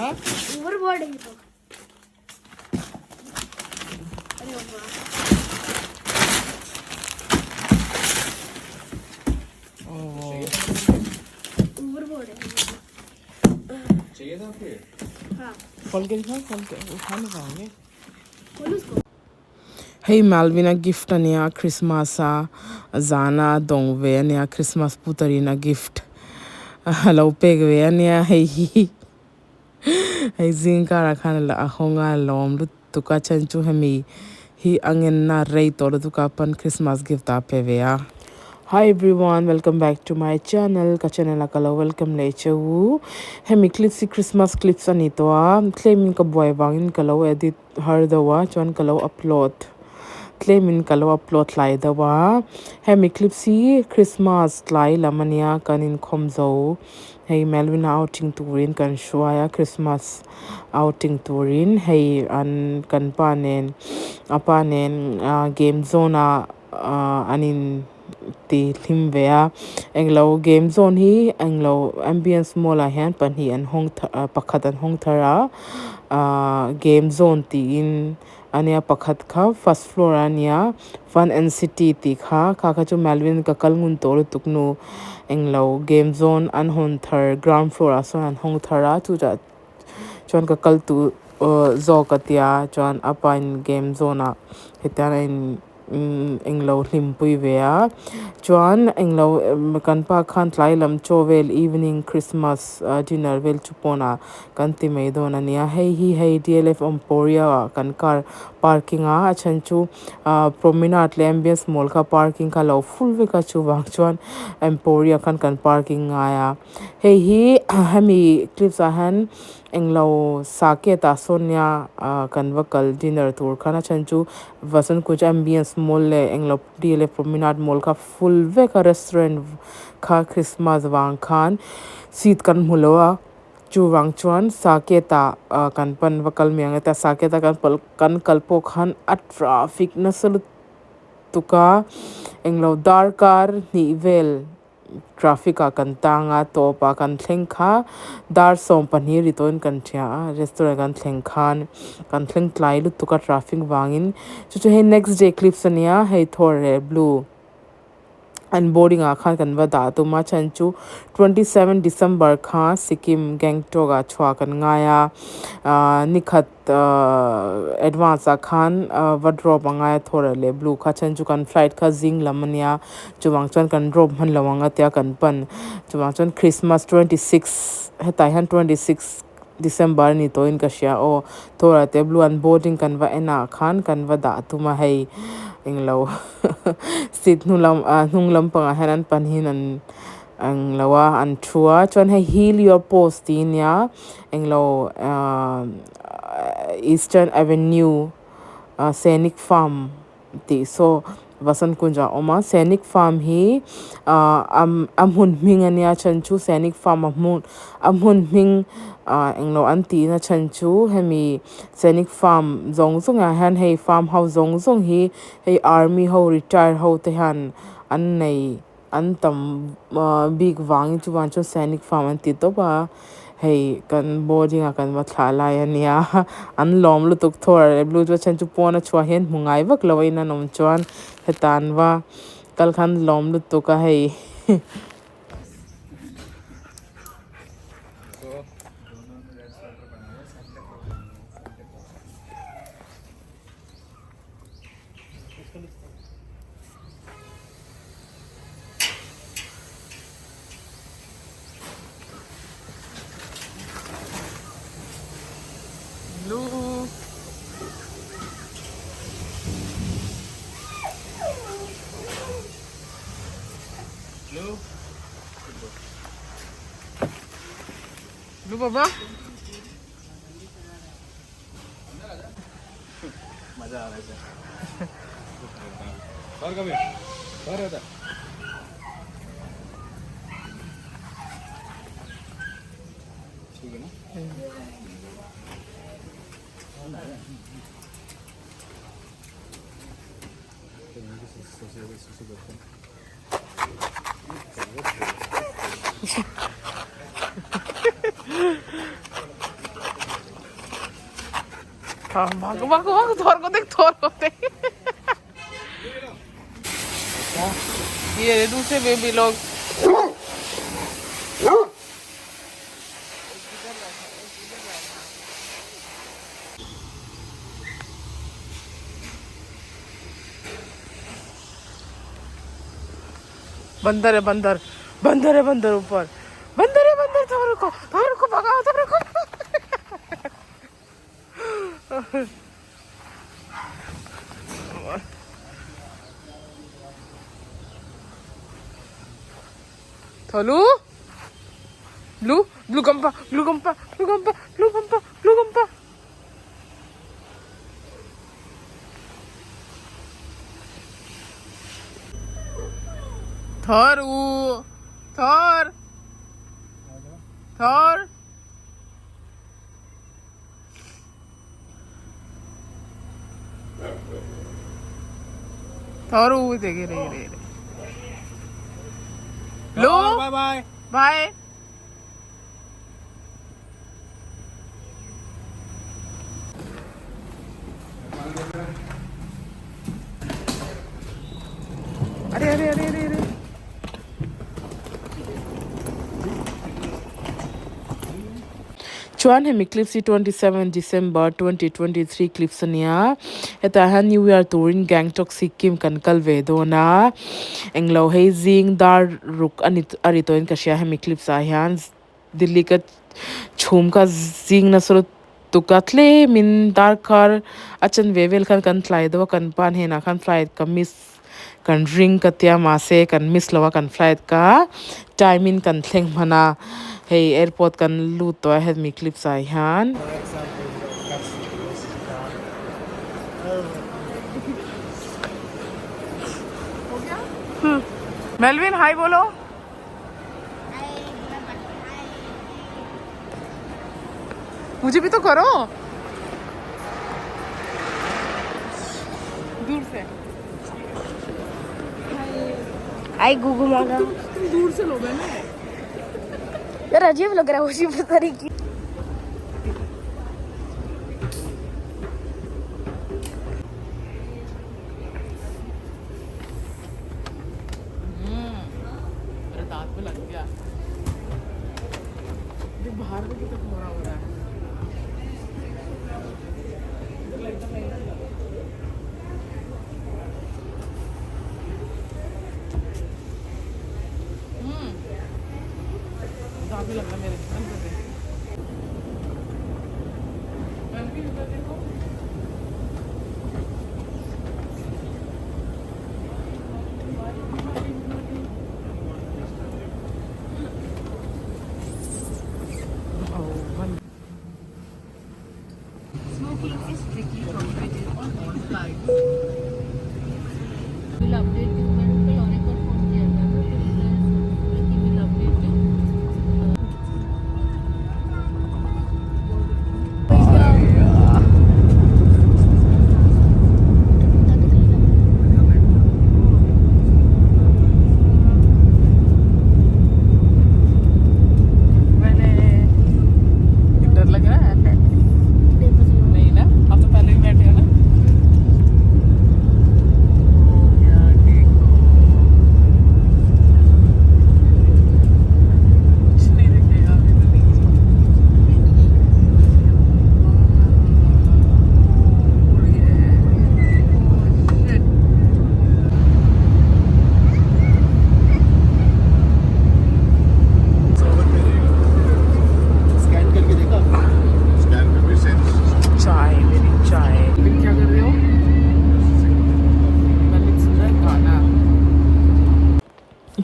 Overboard है चाहिए था फिर हाँ खोल के दिखाओ खोल के उठाने पाओगे खोल उसको Hey Melvin a gift ania Christmas zana dongve ania Christmas putarina gift hello pegve ania hey hey zinka rakhan la ahonga lom lu tuka chanchu hemi hi angen na rei to lu tuka pan Christmas gift a pevea. Hi everyone, welcome back to my channel. Ka channel akala welcome lechu. Hemi clips Christmas clips anitoa claiming ka boy bangin kalo edit har dawa chuan kalo upload claiming kalo upload lai dawa hemi clipsy Christmas lai lamania kanin khomzo hey Melvin outing tourin kan shwaya Christmas outing tourin hey an kan panen apanen game zone anin ti hlimvea englo game zone hi englo ambience mola hian pan hi an hong pakhat an hong thara game zone ti in ania pakhat kha first floor ania fun and city ti kha chu Melvin ka kalngun tor tuknu englo game zone an hon thar ground floor aso an hong thara chu ja chon ka kal tu zo katia chon apa in game zone a hitan in englo hlimpui vea chuan englo kan pa khan tlai lam chovel evening Christmas dinner vel chupona kan ti mai don ania hei DLF Emporia kan car parking a chanchu promenade le ambience mall kha parking kha lo full ve ka chu wang chuan Emporia kan parking aya hei hi hami clips a han englo saketa sonia kan vakal dinner tour khana chanchu vasan kuch ambience mall le englo DLF promenade mall kha full ve ka restaurant kha Christmas wang khan seat kan mulowa chu wang chuan saketa kan pan vakal miang ta saketa kan kalpo khan a traffic na salut tuka englo darkar ni vel traffic a kan tanga topa kan thleng kha dar som pani riton kan thia restaurant kan thleng khan kan thleng tlai lu tuka traffic wangin chu he next day clips ania hey thor blue and boarding a khan kan va da tu ma chanchu 27 December kha Sikkim Gangtok a chwa kan ngaya nikhat advance a khan wardrobe anga thor le blue kha chanchu kan flight kha jing lamania chuwang chan kan drop man lawanga tia kan pan chuwang chan Christmas 26 hetai han 26 December ni to in ka sia o thora te blue and boarding kan va ena khan kan va da tu ma hei englo sit nunglam panga hanan panhin ang lawa an thua chon he heal your post in ya englo Eastern Avenue scenic farm ti so vasan kunja oma scenic farm hi amhun ming ania chanchu scenic farm amhun ming englo anti na chanchu hemi scenic farm zong han hey farm house zong hi hey army ho retire ho te han an nei an tam big wang chu wan chu scenic farm anti to ba hey kan boarding a kan wa thala ania an lom lu tuk thor blue chu chanchu pona chwa hen mungai vak loina nom chuan hetan wa kal khan lom lu tuka hey blue बाबा मजा आ रहा है और कभी और होता ठीक है ना हाँ भागो भागो भागो थोर को देख ये दूसरे बेबी लोग बंदर है बंदर ऊपर बंदर है थोर को भगाओ थोर को थोलू ब्लू गंपा थोर देखे रे लो बाय अरे chuan hemi clips 27 December 2023 clips ania eta han new year touring gangtok sikkim kan kalve dona englo hazing dar ruk ani toin ka sha hemi clips a hian Delhi ka chhum ka zing na suru tukatle min dar kar achan vevel kan tlai do kan pan hena kan flight ka miss kan ring ka tia ma se kan miss lawa kan flight ka timing kan thleng mana hey airport kan lut to had me clips ai han Melvin hi bolo मुझे भी तो करो दूर से आई गुगु मांगा तुम दूर से लो मैंने यार अजीब लग रहा है उसी तरीके मेरे दांत पे लग गया देख बाहर में कितना कोहरा हो रहा है दांत पे लग रहा मेरे Smoking is strictly prohibited on all flights. Will update you when the Oracle phone किया था तो he will update you. डर लग रहा है नहीं ना आप तो पहले ही बैठे हो ना कुछ नहीं दिखेगा अभी तो नीचे स्कैन करके देखा स्कैन पे भी सेंस चाय मेरी चाय तुम क्या कर रहे हो मैंने सुना है गाना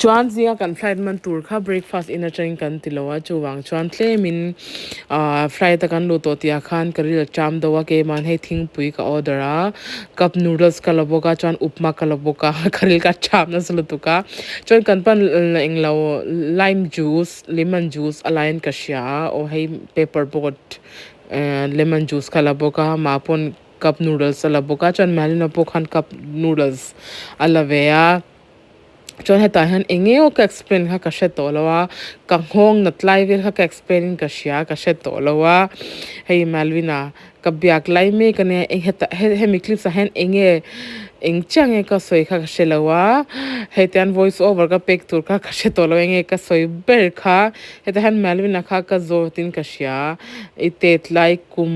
chuan zinga kan flight man tur kha breakfast in a train kan tilowa chuwang chuan tle min flight kan lu to tia khan karil cham dowa ke man he thing pui ka order a cup noodles kalaboka chuan upma kalaboka karil ka cham na sulutuka chuan kan pan englo lime juice lemon juice alain ka sha o hey paper boat lemon juice kalaboka mapon cup noodles alaboka chuan malina pokhan cup noodles alavea chuan heta hian engeo ka explain kha ka hre tawh lowa ka nghawng na tlai vel kha ka explain ka hria ka hre tawh lowa hei Melvina ka biak lai me ka ne heta hemi clips a hen enge eng change ka soi kha ka hre lowa hetian voice over ka pek tur kha ka hre tawh lo enge ka soi ber kha heta han Melvina kha ka zo tin ka hria itet lai kum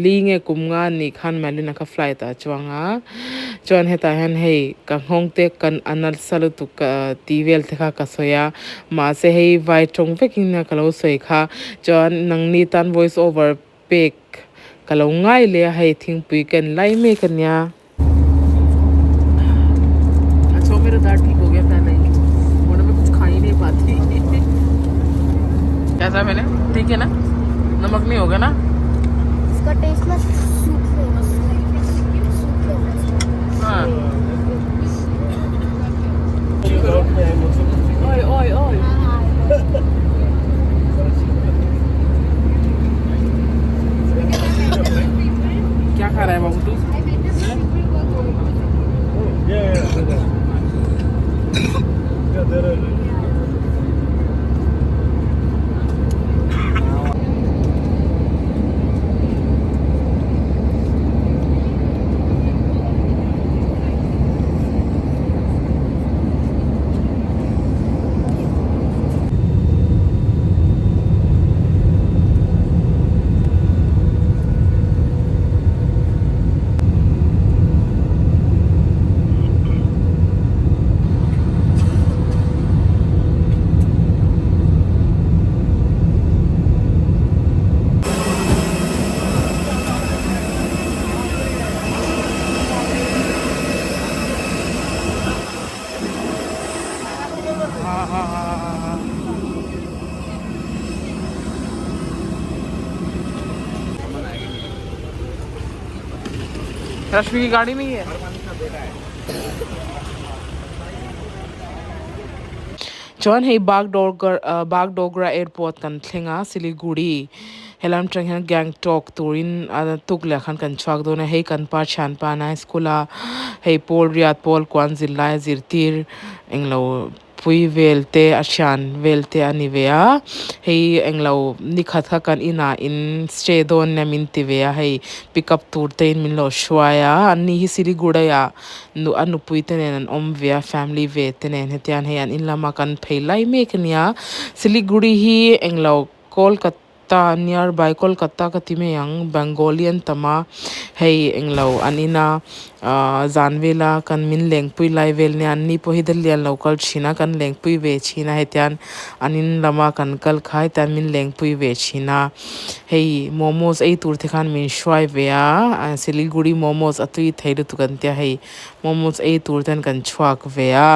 linge kum nga ni khan Melvina kha flight a chuanga chuan heta han hei ka nghawng te kan anal salu tu ka tivel te kha ka soya ma se hei vai tong vekin na ka lo soi kha chuan nang ni tan voice over pek ka lo ngai le hei thing pui ken lai me kan ya अच्छा मेरा दाढ़ ठीक हो गया पहले ही वरना मैं कुछ खा ही नहीं पाती कैसा मैंने ठीक है ना नमक नहीं होगा ना इसका टेस्ट ना सूप फ्लेवर हाँ ओए ओए ओए क्या खा रहा है बाबू तू रश्मि की गाड़ी नहीं है chuan hei bagdogra airport kan thlenga siliguri helam tang han gangtok turin tuk le khan kan chak do na hei kan pa chan pa na skula hei pol riat pol kwan zil lai zirtir englo pui velte ashan velte anivea hei englo nikhat kha kan ina in stay don na min tivea hei pick up tur te in min lo shwaya anni hi siligura ya nu anu pui te nen om via family ve te nen hetian hei an in lama kan pheilai me kania siliguri hi englo kolkata nearby kolkata ka time yang bangolian tama hei englo anina zanvela kan min lengpui lai vel ne anni po hidal lian local china kan lengpui ve china hetian anin lama kan kal khai tan min lengpui ve china hei momos ei tur the khan min shwai ve a siliguri momos atui theiru tu kan tia hei momos ei tur tan kan chhuak ve a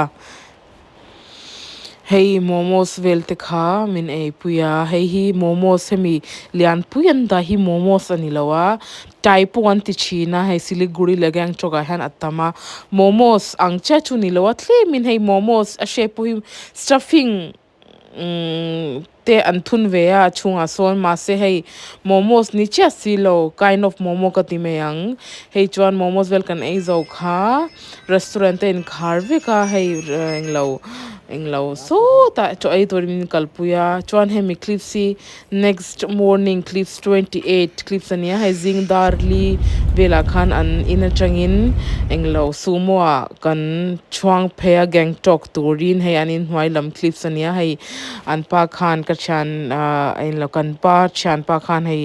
hei momos velte kha min ei puya hei hi momos hemi lian puyan da hi momos ani lawa type 1 ti china hei siliguri legang choga han atama momos angcha chu ni lawa tle min hei momos a shape hi stuffing te anthun ve a chunga son ma se hei momos ni cha silo kind of momo ka ti me yang hei chuan momos vel kan ei zo kha restaurant in kharve ka hei englo so ta to ai to min kalpuya chuan hemi clipsi next morning clips 28 clips ania hei zingdarli vela khan an ina changin englo sumo kan chuang phea gangtok turin hei anin hwai lam clips ania hei an pa khan ka chan in lo kan pa chan pa khan hei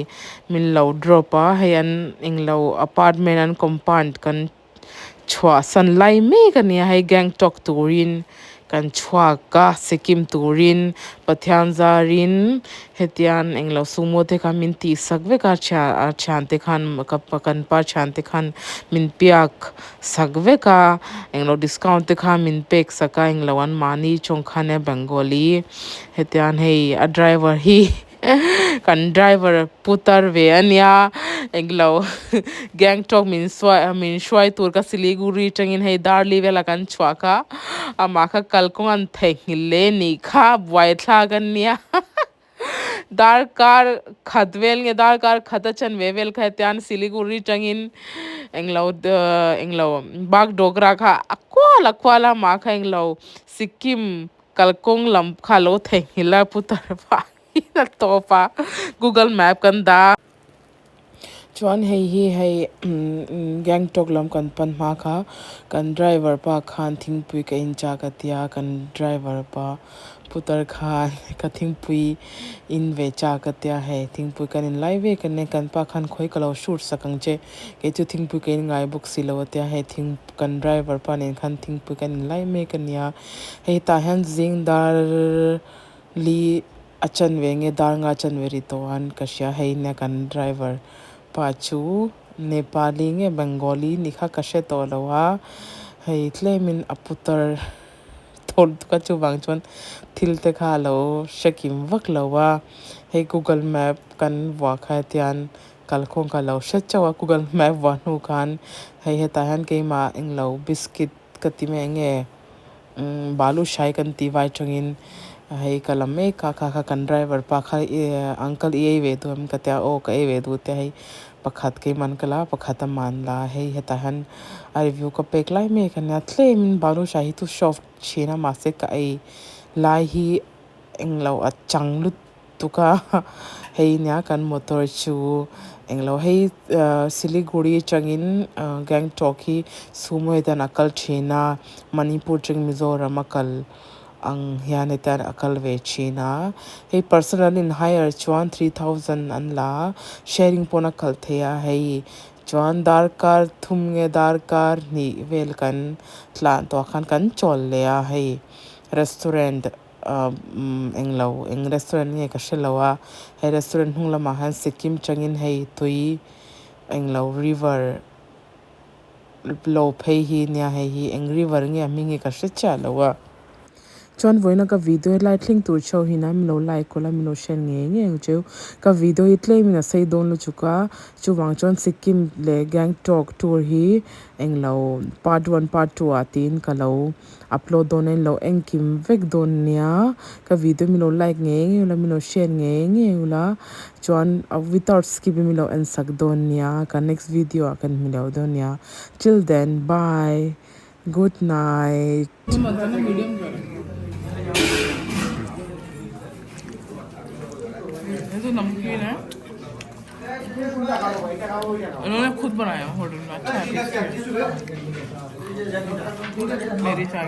min lo drop a hei an englo apartment an compound kan chwa san lai me kania hei gangtok turin kan chwa ka Sikkimtourin pathianzarin hetian englo sumo te kha min ti sakve ka chan te khan kan pa chan te khan min piak sakve ka englo discount te kha min pek saka englo an mani chong khane bengali hetian hei a driver hi kan driver putar ve ania englo gangtok min swai tur ka siliguri tangin hei darli vela kan chwaka ama kha kalkong an thengile ni kha bwai thla gan nia dar kar khadvel nge dar kar khatachan vevel khatian siliguri changin englo bag dogra kha akwala ma kha englo sikkim kalkong lam khalo thengila putar pa ina topa google map kan da chuan hei gangtok lam kan pan ma kha kan driver pa khan thingpui ka in cha ka tia kan driver pa putar khan ka thingpui in ve cha ka tia he thingpui kan in live kan ne kan pa khan khoi kalo shoot sakang che ke chu thingpui ke ngai book silo tia he thing kan driver pa ne khan thingpui kan in live me kan ya hei ta han jing dar li achan wenge dar nga chan veri to an kasya hei na kan driver pachu Nepali nge Bengali nikha kashe to lawa hei tlemin aputar thol ka chu wang chon thil te kha lo shakim wak lawa hei Google map kan wa kha tian kalkhong ka lo sha chawa Google map wa nu kan hei heta han ke ma englo biscuit katime nge balu shai kan ti vai chungin hei kalame ka kan driver pa kha uncle e ve tu am katya o ka e ve tu te hei pakhat ke man kala pakhat man la hei heta han a review ka pek lai me kan ya thlem balu shahi tu soft china ma se ka ai lai hi englo a changlut tuka hei nya kan motor chu englo hei siliguri changin gangtok hi sumo etan akal china manipur chang Mizoram akal ang hian etan akal ve china hei personal in hire chuan 3000 an la sharing pona kal thea hei chuan darkar thumnge darkar ni vel kan tlan to khan kan chol le a hei restaurant eng restaurant nge ka shelawa hei restaurant hunglama han sikkim changin hei tui englo river lo phei hi nya hei hi eng river nge minge ka shecha lawa chuan voina ka video lai thling tur chho hi na milo like kola milo shen nge chu ka video hi tlei mina sei don lu chuka chu wang chuan sikkim le gangtok tour hi englo part 1 part 2 atin kalo upload don en lo enkim vek don nia ka video milo like nge la milo share nge ula chuan without skipping milo en sak don nia ka next video kan milo don nia till then bye good night ये तो नमकीन है उन्होंने खुद बनाया hotel में अच्छा है मेरी चाय